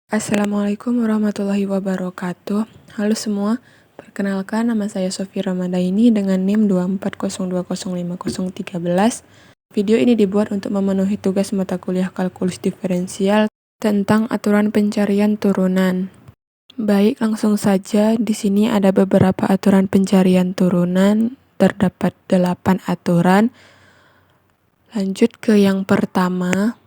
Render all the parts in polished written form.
Assalamualaikum warahmatullahi wabarakatuh. Halo semua, perkenalkan nama saya Sofi Ramadaini dengan NIM 240205013. Video ini dibuat untuk memenuhi tugas mata kuliah kalkulus diferensial tentang aturan pencarian turunan. Baik, langsung saja. Di sini ada beberapa aturan pencarian turunan, terdapat 8 aturan. Lanjut ke yang pertama.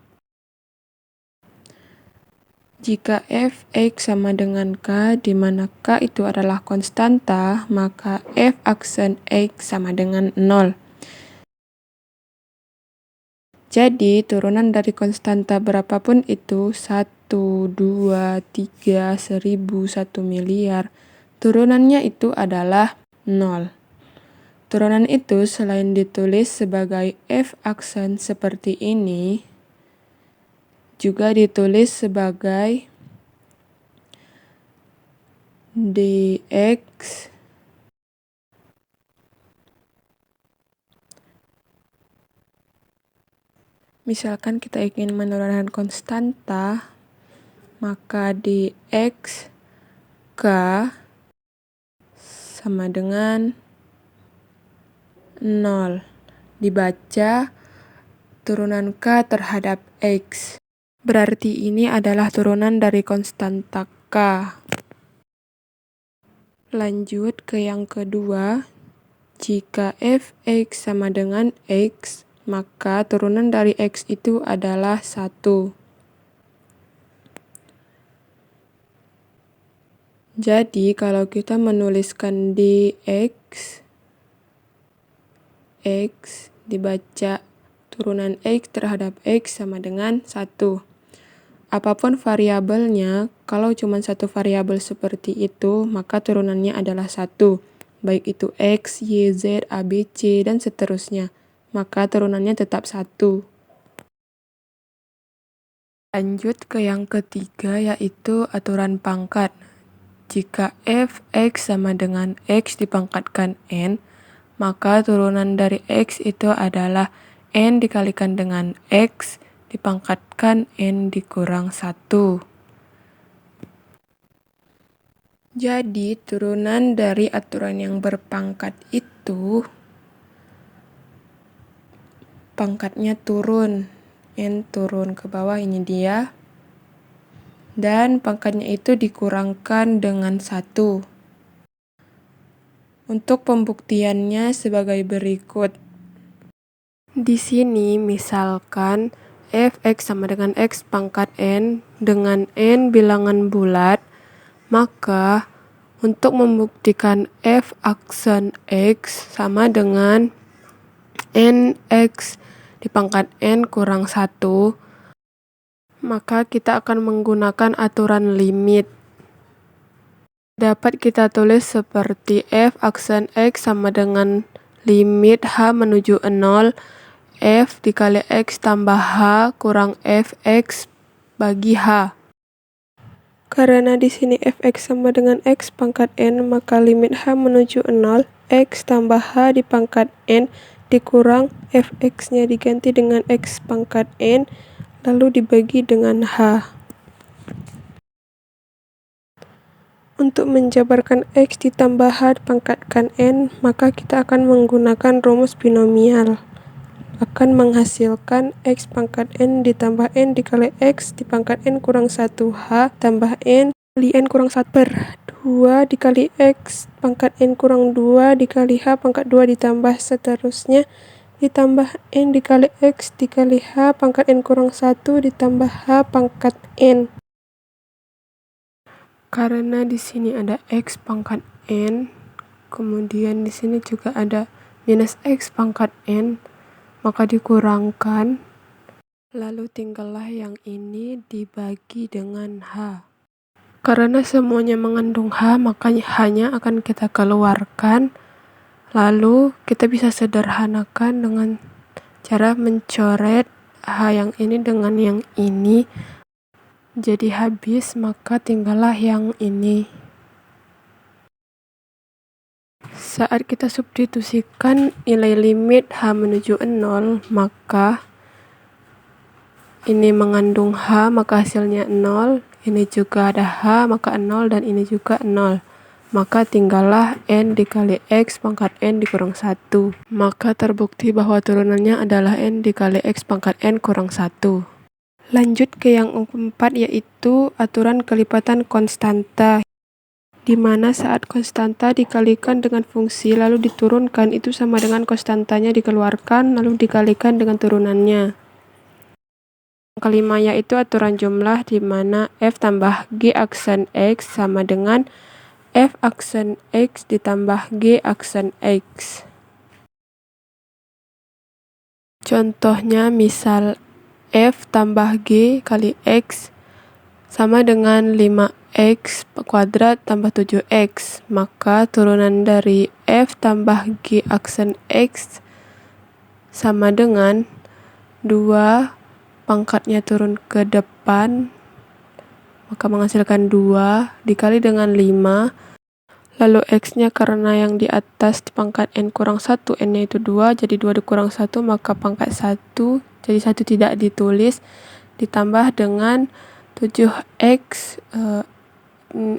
Jika f x sama dengan k, di mana k itu adalah konstanta, maka f aksen x sama dengan 0. Jadi, turunan dari konstanta berapapun itu, 1, 2, 3, 1000, 1 miliar, turunannya itu adalah 0. Turunan itu selain ditulis sebagai f aksen seperti ini, juga ditulis sebagai dx misalkan kita ingin menurunkan konstanta, maka dx k sama dengan 0. Dibaca turunan k terhadap x. Berarti ini adalah turunan dari konstanta k. Lanjut ke yang kedua. Jika f x sama dengan x, maka turunan dari x itu adalah 1. Jadi, kalau kita menuliskan dx, x dibaca turunan x terhadap x sama dengan 1. Apapun variabelnya, kalau cuma satu variabel seperti itu, maka turunannya adalah 1. Baik itu x, y, z, a, b, c, dan seterusnya. Maka turunannya tetap 1. Lanjut ke yang ketiga, yaitu aturan pangkat. Jika f x sama dengan x dipangkatkan n, maka turunan dari x itu adalah n dikalikan dengan x dipangkatkan n dikurang 1. Jadi, turunan dari aturan yang berpangkat itu, pangkatnya turun. N turun ke bawah, ini dia. Dan pangkatnya itu dikurangkan dengan 1. Untuk pembuktiannya sebagai berikut. Di sini misalkan f x sama dengan x pangkat n dengan n bilangan bulat, maka untuk membuktikan f aksen x sama dengan n x dipangkat n kurang 1, maka kita akan menggunakan aturan limit. Dapat kita tulis seperti f aksen x sama dengan limit h menuju 0, f dikali x tambah h kurang fx bagi h. Karena di sini fx sama dengan x pangkat n, maka limit h menuju 0, x tambah h di pangkat n dikurang fx-nya diganti dengan x pangkat n, lalu dibagi dengan h. Untuk menjabarkan x ditambah h dipangkatkan n, maka kita akan menggunakan rumus binomial. Akan menghasilkan x pangkat n ditambah n dikali x dipangkat n kurang 1h tambah n kali n kurang 1 per 2 dikali x pangkat n kurang 2 dikali h pangkat 2 ditambah seterusnya ditambah n dikali x dikali h pangkat n kurang 1 ditambah h pangkat n. Karena di sini ada x pangkat n, kemudian di sini juga ada minus x pangkat n, maka dikurangkan, lalu tinggallah yang ini dibagi dengan h. Karena semuanya mengandung h, maka hanya akan kita keluarkan, lalu kita bisa sederhanakan dengan cara mencoret h yang ini dengan yang ini, jadi habis, maka tinggallah yang ini. Saat kita substitusikan nilai limit h menuju 0, maka ini mengandung h, maka hasilnya 0. ini juga ada H, maka 0, dan ini juga 0. Maka tinggallah N dikali X pangkat N dikurang 1. Maka terbukti bahwa turunannya adalah N dikali X pangkat N kurang 1. Lanjut ke yang keempat, yaitu aturan kelipatan konstanta, di mana saat konstanta dikalikan dengan fungsi lalu diturunkan, itu sama dengan konstantanya dikeluarkan lalu dikalikan dengan turunannya. Yang kelima yaitu aturan jumlah, di mana F tambah G aksen X sama dengan F aksen X ditambah G aksen X. Contohnya misal F tambah G kali X sama dengan 5X kuadrat tambah 7X. Maka turunan dari F tambah G aksen X sama dengan 2 pangkatnya turun ke depan, maka menghasilkan 2 dikali dengan 5. Lalu X-nya karena yang di atas pangkat N kurang 1, N-nya itu 2, jadi 2 dikurang 1, maka pangkat 1, jadi 1 tidak ditulis, ditambah dengan 7X,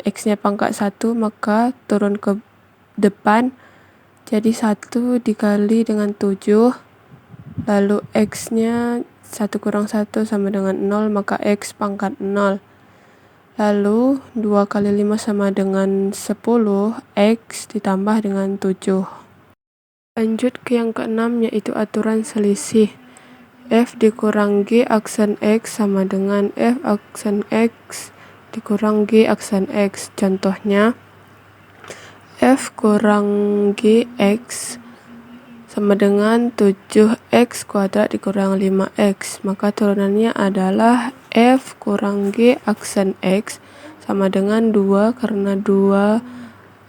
X-nya pangkat 1, maka turun ke depan, jadi 1 dikali dengan 7, lalu X-nya 1 kurang 1 sama dengan 0, maka X pangkat 0. Lalu 2 kali 5 sama dengan 10, X ditambah dengan 7. Lanjut ke yang keenam, yaitu aturan selisih. F dikurang G aksen X sama dengan F aksen X dikurang G aksen X. Contohnya, F kurang GX sama dengan 7X kuadrat dikurang 5X. Maka turunannya adalah F kurang G aksen X sama dengan 2, karena 2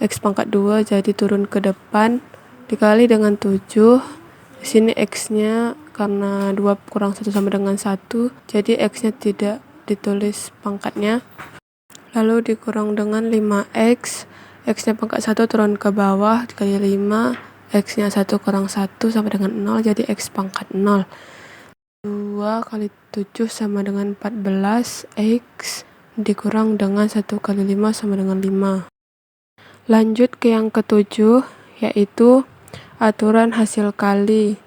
X pangkat 2 jadi turun ke depan, dikali dengan 7. Di sini X-nya karena 2 kurang 1 sama dengan 1, jadi X-nya tidak ditulis pangkatnya. Lalu dikurang dengan 5X, X-nya pangkat 1 turun ke bawah, dikali 5, X-nya 1 kurang 1 sama dengan 0, jadi X pangkat 0. 2 kali 7 sama dengan 14, X dikurang dengan 1 kali 5 sama dengan 5. Lanjut ke yang ketujuh, yaitu aturan hasil kali,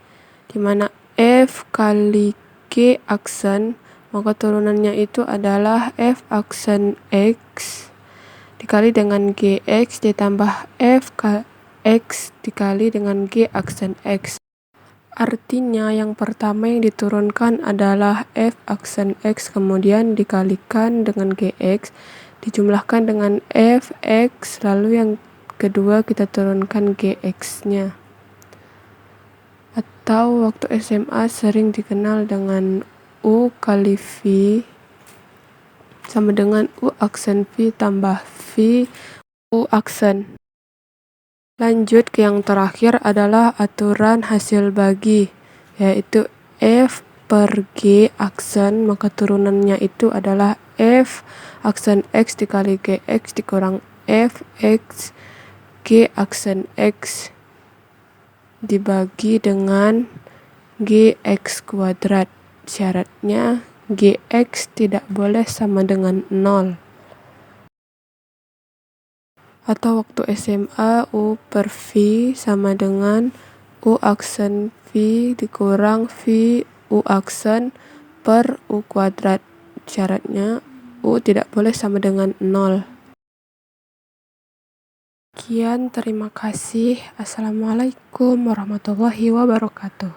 di mana F kali G aksen, maka turunannya itu adalah F aksen X dikali dengan GX ditambah F X dikali dengan G aksen X. Artinya yang pertama yang diturunkan adalah F aksen X, kemudian dikalikan dengan GX, dijumlahkan dengan Fx, lalu yang kedua kita turunkan GX-nya. Atau waktu SMA sering dikenal dengan U kali V sama dengan U aksen V tambah V U aksen. Lanjut ke yang terakhir adalah aturan hasil bagi, yaitu F per G aksen, maka turunannya itu adalah F aksen X dikali GX dikurang Fx G aksen X dibagi dengan GX kuadrat. Syaratnya GX tidak boleh sama dengan 0. Atau waktu SMA U per V sama dengan U aksen V dikurang V U aksen per U kuadrat. Syaratnya U tidak boleh sama dengan 0. Sekian, terima kasih. Assalamualaikum warahmatullahi wabarakatuh.